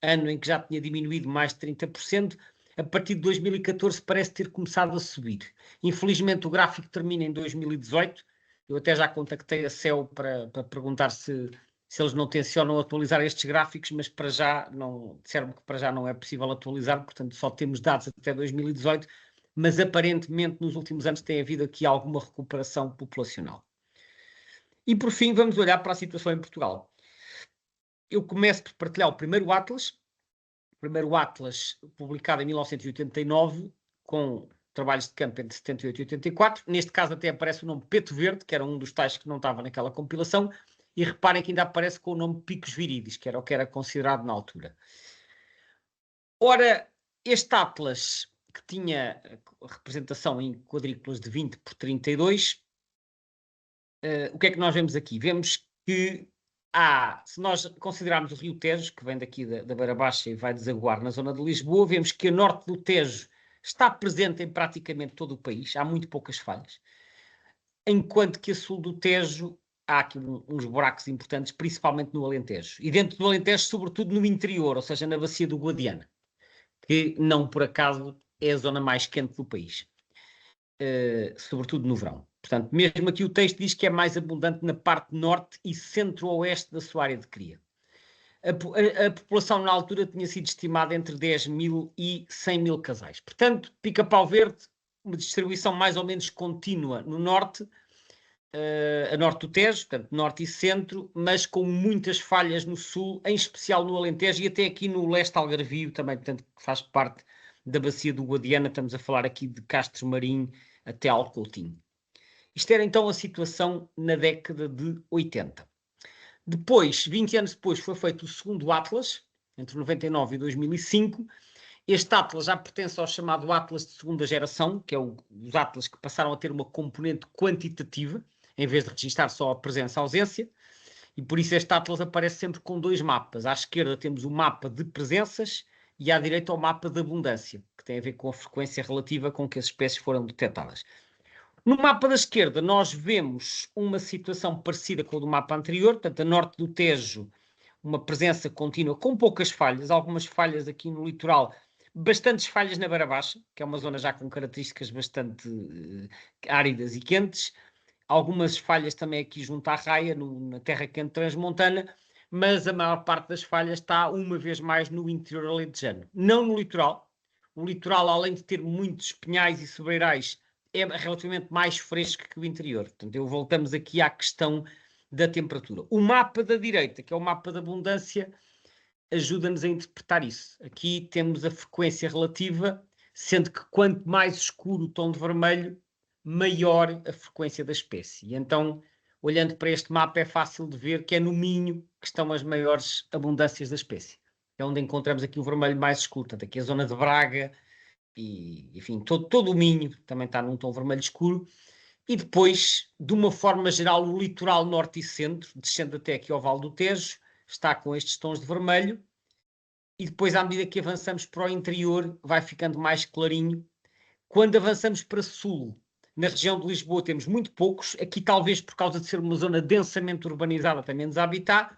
S1: ano em que já tinha diminuído mais de 30%. A partir de 2014 parece ter começado a subir. Infelizmente o gráfico termina em 2018, Eu até já contactei a CEU para perguntar se eles não tencionam atualizar estes gráficos, mas para já não, disseram-me que para já não é possível atualizar, portanto só temos dados até 2018, mas aparentemente nos últimos anos tem havido aqui alguma recuperação populacional. E por fim vamos olhar para a situação em Portugal. Eu começo por partilhar o primeiro Atlas publicado em 1989, com trabalhos de campo entre 78 e 84. Neste caso até aparece o nome Peto Verde, que era um dos tais que não estava naquela compilação, e reparem que ainda aparece com o nome Picos Viridis, que era o que era considerado na altura. Ora, este Atlas, que tinha representação em quadrículas de 20 por 32, o que é que nós vemos aqui? Vemos que se nós considerarmos o Rio Tejo, que vem daqui da Beira Baixa e vai desaguar na zona de Lisboa, vemos que a norte do Tejo está presente em praticamente todo o país, há muito poucas falhas, enquanto que a sul do Tejo há aqui uns buracos importantes, principalmente no Alentejo. E dentro do Alentejo, sobretudo no interior, ou seja, na bacia do Guadiana, que não por acaso é a zona mais quente do país, sobretudo no verão. Portanto, mesmo aqui o texto diz que é mais abundante na parte norte e centro-oeste da sua área de cria. A população na altura tinha sido estimada entre 10 mil e 100 mil casais. Portanto, Pica-Pau Verde, uma distribuição mais ou menos contínua no norte, a norte do Tejo, portanto, norte e centro, mas com muitas falhas no sul, em especial no Alentejo e até aqui no leste algarvio também, portanto, que faz parte da bacia do Guadiana. Estamos a falar aqui de Castro Marim até Alcoutinho. Isto era então a situação na década de 80. Depois, 20 anos depois, foi feito o segundo Atlas, entre 99 e 2005. Este Atlas já pertence ao chamado Atlas de segunda geração, que é os Atlas que passaram a ter uma componente quantitativa, em vez de registar só a presença e a ausência, e por isso este Atlas aparece sempre com dois mapas. À esquerda temos o mapa de presenças e à direita o mapa de abundância, que tem a ver com a frequência relativa com que as espécies foram detectadas. No mapa da esquerda nós vemos uma situação parecida com a do mapa anterior, portanto a norte do Tejo, uma presença contínua com poucas falhas, algumas falhas aqui no litoral, bastantes falhas na Beira Baixa, que é uma zona já com características bastante áridas e quentes, algumas falhas também aqui junto à Raia, na terra quente transmontana, mas a maior parte das falhas está uma vez mais no interior alentejano, não no litoral. O litoral, além de ter muitos penhais e sobreirais, é relativamente mais fresco que o interior. Portanto, voltamos aqui à questão da temperatura. O mapa da direita, que é o mapa da abundância, ajuda-nos a interpretar isso. Aqui temos a frequência relativa, sendo que quanto mais escuro o tom de vermelho, maior a frequência da espécie. E então, olhando para este mapa, é fácil de ver que é no Minho que estão as maiores abundâncias da espécie. É onde encontramos aqui o vermelho mais escuro. Portanto, aqui a zona de Braga, e, enfim, todo o Minho também está num tom vermelho escuro. E depois, de uma forma geral, o litoral norte e centro, descendo até aqui ao Vale do Tejo, está com estes tons de vermelho. E depois, à medida que avançamos para o interior, vai ficando mais clarinho. Quando avançamos para sul, na região de Lisboa, temos muito poucos. Aqui, talvez por causa de ser uma zona densamente urbanizada, tem menos habitat.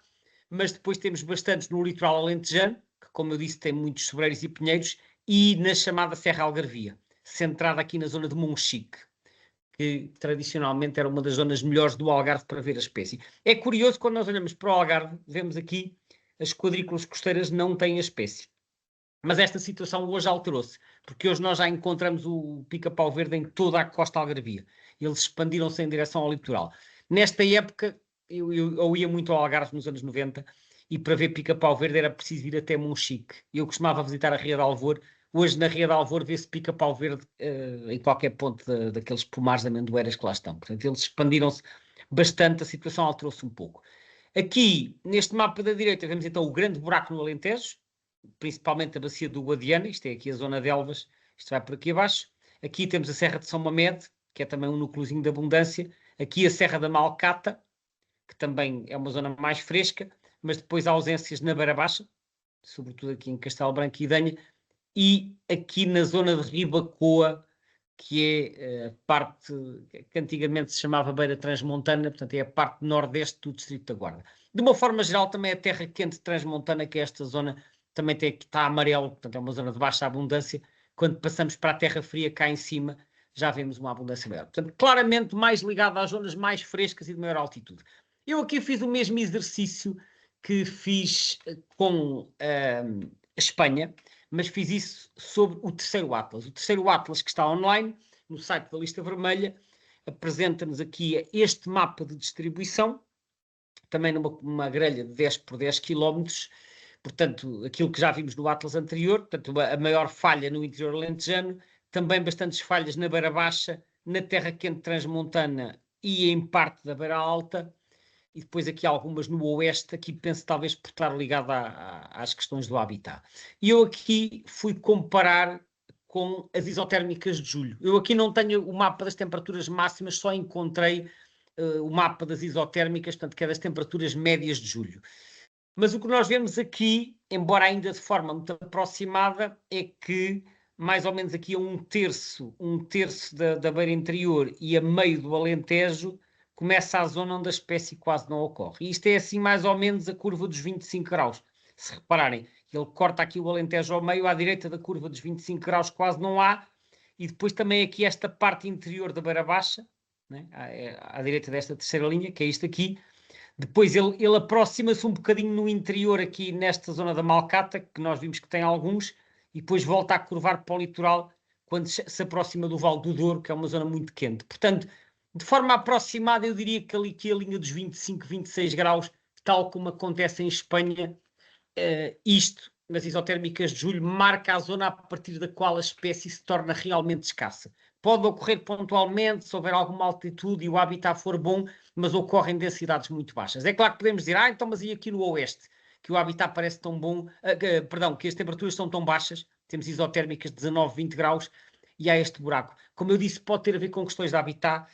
S1: Mas depois temos bastantes no litoral alentejano, que, como eu disse, tem muitos sobreiros e pinheiros, e na chamada Serra Algarvia, centrada aqui na zona de Monchique, que tradicionalmente era uma das zonas melhores do Algarve para ver a espécie. É curioso, quando nós olhamos para o Algarve, vemos aqui as quadrículas costeiras não têm a espécie. Mas esta situação hoje alterou-se, porque hoje nós já encontramos o pica-pau verde em toda a costa algarvia. Eles expandiram-se em direção ao litoral. Nesta época, eu ia muito ao Algarve nos anos 90, e para ver pica-pau verde era preciso ir até Monchique. Eu costumava visitar a Ria de Alvor. Hoje na Ria de Alvor vê-se pica-pau verde em qualquer ponto daqueles pomares de amendoeiras que lá estão. Portanto, eles expandiram-se bastante, a situação alterou-se um pouco. Aqui, neste mapa da direita, vemos então o grande buraco no Alentejo, principalmente a bacia do Guadiana. Isto é aqui a zona de Elvas, isto vai por aqui abaixo. Aqui temos a Serra de São Mamede, que é também um núcleozinho de abundância. Aqui a Serra da Malcata, que também é uma zona mais fresca, mas depois há ausências na Beira Baixa, sobretudo aqui em Castelo Branco e Idenha, e aqui na zona de Ribacoa, que é a parte que antigamente se chamava Beira Transmontana, portanto é a parte nordeste do Distrito da Guarda. De uma forma geral, também a terra quente transmontana, que é esta zona, também está amarelo, portanto é uma zona de baixa abundância. Quando passamos para a terra fria cá em cima, já vemos uma abundância maior. Portanto, claramente mais ligado às zonas mais frescas e de maior altitude. Eu aqui fiz o mesmo exercício que fiz com a Espanha, mas fiz isso sobre o terceiro Atlas. O terceiro Atlas, que está online, no site da Lista Vermelha, apresenta-nos aqui este mapa de distribuição, também numa grelha de 10 por 10 km, portanto, aquilo que já vimos no Atlas anterior, portanto, a maior falha no interior alentejano, também bastantes falhas na Beira Baixa, na Terra Quente Transmontana e em parte da Beira Alta, e depois aqui algumas no Oeste, aqui penso talvez por estar ligado às questões do habitat. E eu aqui fui comparar com as isotérmicas de julho. Eu aqui não tenho o mapa das temperaturas máximas, só encontrei o mapa das isotérmicas, portanto, que é das temperaturas médias de julho. Mas o que nós vemos aqui, embora ainda de forma muito aproximada, é que mais ou menos aqui a um terço da beira interior e a meio do Alentejo, começa a zona onde a espécie quase não ocorre. E isto é assim mais ou menos a curva dos 25 graus. Se repararem, ele corta aqui o Alentejo ao meio, à direita da curva dos 25 graus quase não há, e depois também aqui esta parte interior da Beira Baixa, né, à direita desta terceira linha, que é isto aqui. Depois ele aproxima-se um bocadinho no interior aqui nesta zona da Malcata, que nós vimos que tem alguns, e depois volta a curvar para o litoral quando se aproxima do Vale do Douro, que é uma zona muito quente. Portanto, de forma aproximada, eu diria que ali que a linha dos 25, 26 graus, tal como acontece em Espanha, isto, nas isotérmicas de julho, marca a zona a partir da qual a espécie se torna realmente escassa. Pode ocorrer pontualmente, se houver alguma altitude e o habitat for bom, mas ocorre em densidades muito baixas. É claro que podemos dizer, então, mas e aqui no Oeste, que o habitat parece tão bom, perdão, que as temperaturas são tão baixas, temos isotérmicas de 19, 20 graus, e há este buraco. Como eu disse, pode ter a ver com questões de habitat,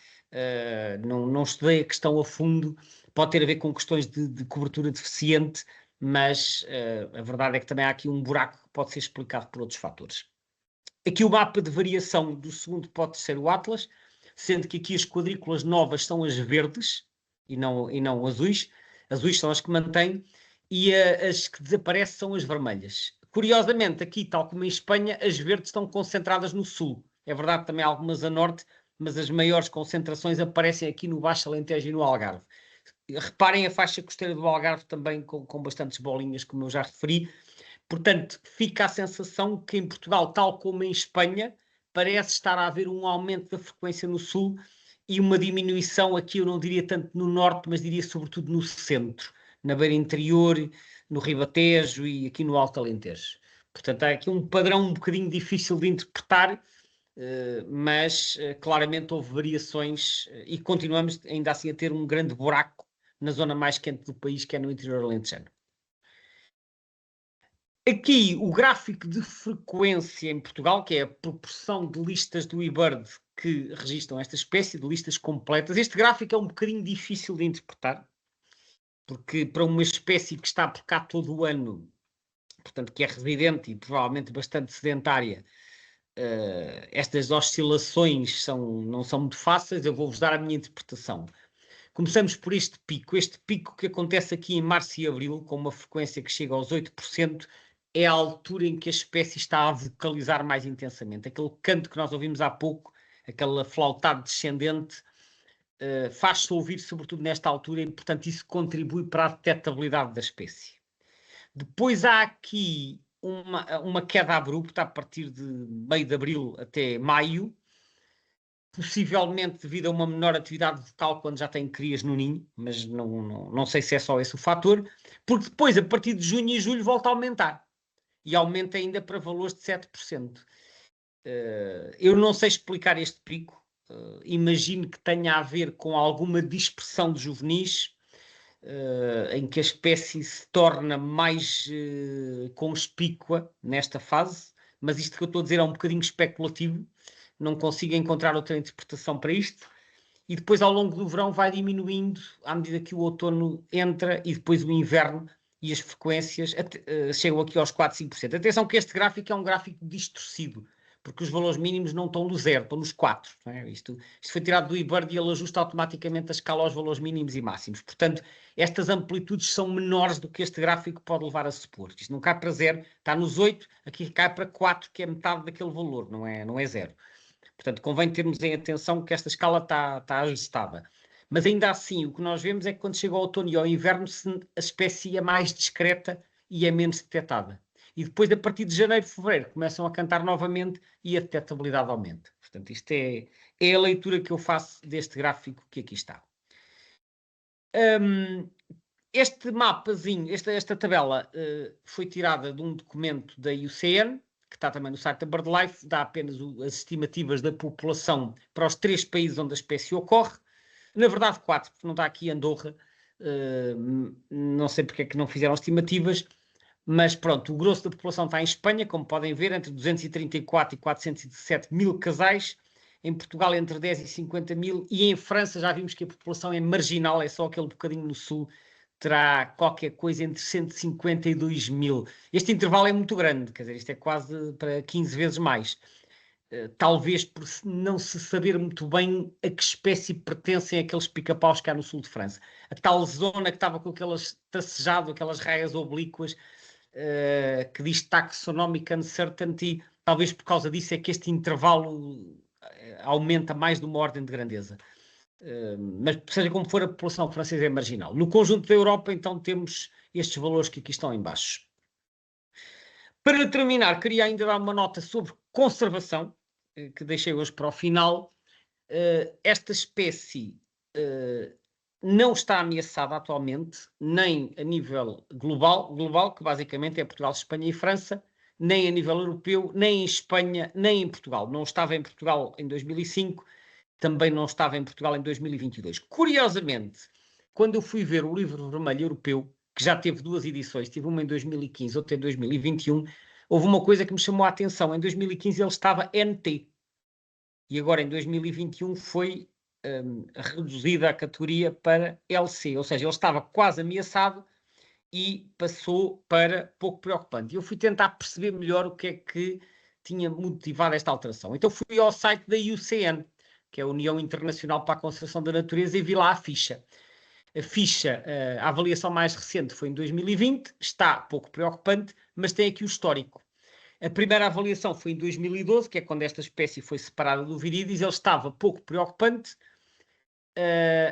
S1: não estudei a questão a fundo, pode ter a ver com questões de cobertura deficiente, mas a verdade é que também há aqui um buraco que pode ser explicado por outros fatores. Aqui o mapa de variação do segundo para o terceiro Atlas, sendo que aqui as quadrículas novas são as verdes e não azuis. Azuis são as que mantêm e as que desaparecem são as vermelhas. Curiosamente, aqui, tal como em Espanha, as verdes estão concentradas no sul. É verdade também há algumas a norte, mas as maiores concentrações aparecem aqui no Baixo Alentejo e no Algarve. Reparem a faixa costeira do Algarve também com bastantes bolinhas, como eu já referi. Portanto, fica a sensação que em Portugal, tal como em Espanha, parece estar a haver um aumento da frequência no sul e uma diminuição aqui, eu não diria tanto no norte, mas diria sobretudo no centro, na beira interior, no Ribatejo e aqui no Alto Alentejo. Portanto, há aqui um padrão um bocadinho difícil de interpretar, mas claramente houve variações e continuamos ainda assim a ter um grande buraco na zona mais quente do país, que é no interior alentejano. Aqui o gráfico de frequência em Portugal, que é a proporção de listas do eBird que registram esta espécie, de listas completas. Este gráfico é um bocadinho difícil de interpretar, porque para uma espécie que está por cá todo o ano, portanto que é residente e provavelmente bastante sedentária, estas oscilações não são muito fáceis. Eu vou-vos dar a minha interpretação. Começamos por este pico que acontece aqui em março e abril, com uma frequência que chega aos 8%, é a altura em que a espécie está a vocalizar mais intensamente. Aquele canto que nós ouvimos há pouco, aquele flautado descendente, faz-se ouvir sobretudo nesta altura e, portanto, isso contribui para a detectabilidade da espécie. Depois há aqui uma queda abrupta a partir de meio de abril até maio, possivelmente devido a uma menor atividade vocal quando já tem crias no ninho, mas não sei se é só esse o fator, porque depois, a partir de junho e julho, volta a aumentar. E aumenta ainda para valores de 7%. Eu não sei explicar este pico. Imagino que tenha a ver com alguma dispersão de juvenis, em que a espécie se torna mais conspícua nesta fase, mas isto que eu estou a dizer é um bocadinho especulativo, não consigo encontrar outra interpretação para isto, e depois ao longo do verão vai diminuindo à medida que o outono entra e depois o inverno, e as frequências chegam aqui aos 4, 5%. Atenção que este gráfico é um gráfico distorcido, porque os valores mínimos não estão no 0, estão nos 4. Não é? Isto foi tirado do eBird e ele ajusta automaticamente a escala aos valores mínimos e máximos. Portanto, estas amplitudes são menores do que este gráfico pode levar a supor. Isto não cai para 0, está nos 8, aqui cai para 4, que é metade daquele valor, não é 0. Portanto, convém termos em atenção que esta escala está ajustada. Mas ainda assim, o que nós vemos é que quando chega ao outono e ao inverno, a espécie é mais discreta e é menos detectada. E depois, a partir de janeiro, fevereiro, começam a cantar novamente e a detectabilidade aumenta. Portanto, isto é a leitura que eu faço deste gráfico que aqui está. Este mapazinho, esta tabela foi tirada de um documento da IUCN, que está também no site da BirdLife, dá apenas as estimativas da população para os 3 países onde a espécie ocorre. Na verdade, 4, porque não está aqui Andorra. Não sei porque é que não fizeram estimativas, mas pronto, o grosso da população está em Espanha, como podem ver, entre 234 e 417 mil casais. Em Portugal, entre 10 e 50 mil. E em França, já vimos que a população é marginal, é só aquele bocadinho no sul, terá qualquer coisa entre 150 e 2 mil. Este intervalo é muito grande, quer dizer, isto é quase para 15 vezes mais. Talvez por não se saber muito bem a que espécie pertencem aqueles pica-paus que há no sul de França. A tal zona que estava com aquelas tracejado, aquelas raias oblíquas, que diz Taxonomic Uncertainty, talvez por causa disso é que este intervalo aumenta mais de uma ordem de grandeza. Mas seja como for, a população francesa é marginal. No conjunto da Europa, então, temos estes valores que aqui estão em baixo. Para terminar, queria ainda dar uma nota sobre conservação, que deixei hoje para o final. Esta espécie não está ameaçada atualmente, nem a nível global, que basicamente é Portugal, Espanha e França, nem a nível europeu, nem em Espanha, nem em Portugal. Não estava em Portugal em 2005, também não estava em Portugal em 2022. Curiosamente, quando eu fui ver o Livro Vermelho Europeu, que já teve 2 edições, tive uma em 2015, outra em 2021, houve uma coisa que me chamou a atenção. Em 2015 ele estava NT, e agora em 2021 foi reduzida a categoria para LC, ou seja, ele estava quase ameaçado e passou para pouco preocupante. Eu fui tentar perceber melhor o que é que tinha motivado esta alteração. Então fui ao site da IUCN, que é a União Internacional para a Conservação da Natureza, e vi lá a ficha. A ficha, a avaliação mais recente foi em 2020, está pouco preocupante, mas tem aqui o histórico. A primeira avaliação foi em 2012, que é quando esta espécie foi separada do viridis. Ele estava pouco preocupante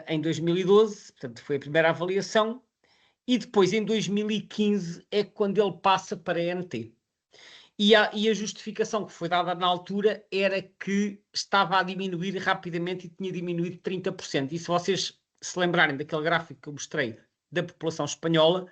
S1: em 2012, portanto foi a primeira avaliação, e depois em 2015 é quando ele passa para NT. E a justificação que foi dada na altura era que estava a diminuir rapidamente e tinha diminuído 30%. E se vocês se lembrarem daquele gráfico que eu mostrei da população espanhola,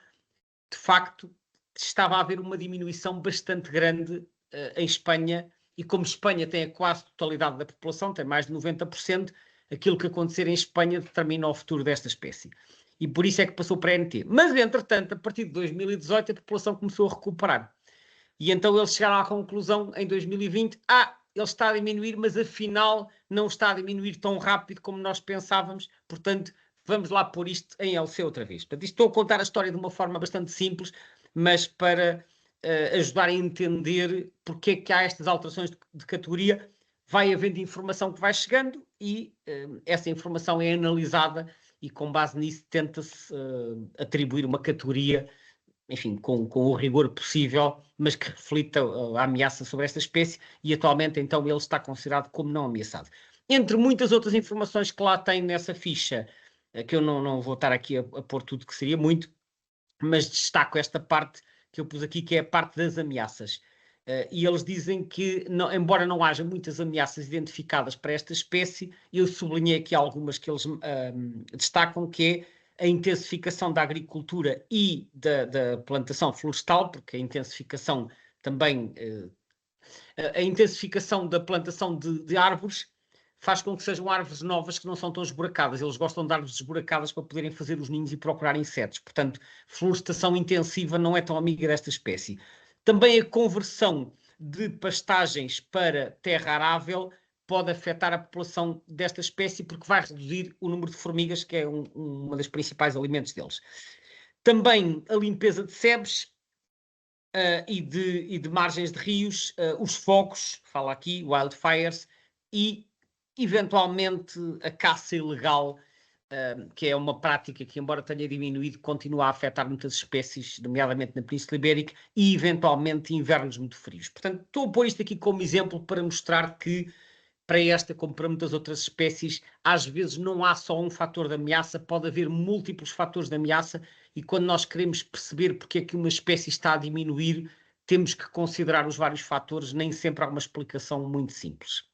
S1: de facto estava a haver uma diminuição bastante grande em Espanha, e como Espanha tem a quase totalidade da população, tem mais de 90%, aquilo que acontecer em Espanha determina o futuro desta espécie. E por isso é que passou para a NT. Mas, entretanto, a partir de 2018, a população começou a recuperar. E então eles chegaram à conclusão, em 2020, ele está a diminuir, mas afinal não está a diminuir tão rápido como nós pensávamos, portanto, vamos lá pôr isto em LC outra vez. Portanto, isto estou a contar a história de uma forma bastante simples, mas para ajudar a entender porque é que há estas alterações de categoria. Vai havendo informação que vai chegando e essa informação é analisada e com base nisso tenta-se atribuir uma categoria, enfim, com o rigor possível, mas que reflita a ameaça sobre esta espécie, e atualmente então ele está considerado como não ameaçado. Entre muitas outras informações que lá tem nessa ficha, que eu não vou estar aqui a pôr tudo que seria muito, mas destaco esta parte que eu pus aqui, que é a parte das ameaças. E eles dizem que, embora não haja muitas ameaças identificadas para esta espécie, eu sublinhei aqui algumas que eles destacam, que é a intensificação da agricultura e da plantação florestal, porque a intensificação também, a intensificação da plantação de árvores faz com que sejam árvores novas que não são tão esburacadas. Eles gostam de árvores esburacadas para poderem fazer os ninhos e procurar insetos. Portanto, florestação intensiva não é tão amiga desta espécie. Também a conversão de pastagens para terra arável pode afetar a população desta espécie, porque vai reduzir o número de formigas, que é uma das principais alimentos deles. Também a limpeza de sebes e de margens de rios, os fogos, fala aqui, wildfires, e eventualmente a caça ilegal, que é uma prática que, embora tenha diminuído, continua a afetar muitas espécies, nomeadamente na Península Ibérica, e eventualmente invernos muito frios. Portanto, estou a pôr isto aqui como exemplo para mostrar que para esta, como para muitas outras espécies, às vezes não há só um fator de ameaça, pode haver múltiplos fatores de ameaça, e quando nós queremos perceber porque é que uma espécie está a diminuir, temos que considerar os vários fatores, nem sempre há uma explicação muito simples.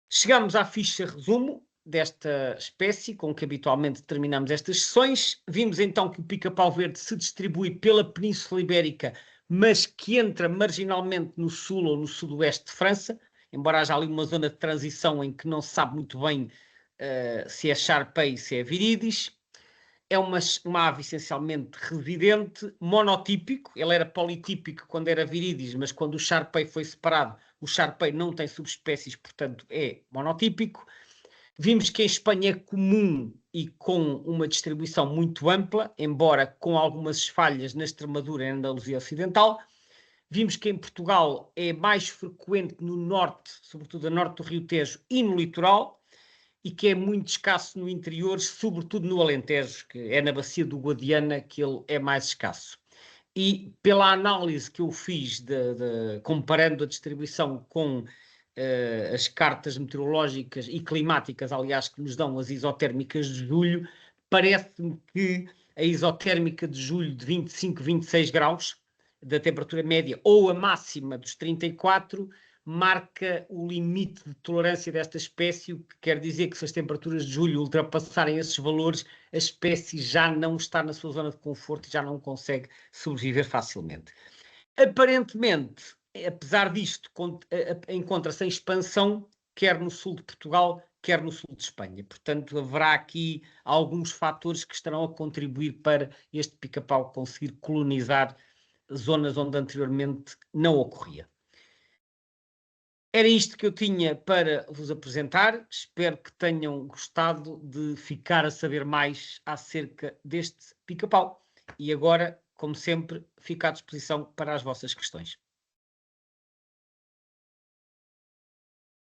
S1: Chegamos à ficha resumo desta espécie, com que habitualmente terminamos estas sessões. Vimos então que o pica-pau verde se distribui pela Península Ibérica, mas que entra marginalmente no sul ou no sudoeste de França, embora haja ali uma zona de transição em que não se sabe muito bem se é Sharpei e se é Viridis. É uma ave essencialmente residente, monotípico. Ele era politípico quando era Viridis, mas quando o Sharpei foi separado, o Sharpei não tem subespécies, portanto é monotípico. Vimos que em Espanha é comum e com uma distribuição muito ampla, embora com algumas falhas na Extremadura e na Andaluzia Ocidental. Vimos que em Portugal é mais frequente no norte, sobretudo a norte do Rio Tejo e no litoral, e que é muito escasso no interior, sobretudo no Alentejo, que é na bacia do Guadiana que ele é mais escasso. E pela análise que eu fiz, comparando a distribuição com as cartas meteorológicas e climáticas, aliás, que nos dão as isotérmicas de julho, parece-me que a isotérmica de julho de 25, 26 graus da temperatura média ou a máxima dos 34 marca o limite de tolerância desta espécie, o que quer dizer que se as temperaturas de julho ultrapassarem esses valores, a espécie já não está na sua zona de conforto e já não consegue sobreviver facilmente. Aparentemente, apesar disto, encontra-se em expansão, quer no sul de Portugal, quer no sul de Espanha. Portanto, haverá aqui alguns fatores que estarão a contribuir para este pica-pau conseguir colonizar zonas onde anteriormente não ocorria. Era isto que eu tinha para vos apresentar. Espero que tenham gostado de ficar a saber mais acerca deste pica-pau. E agora, como sempre, fico à disposição para as vossas questões.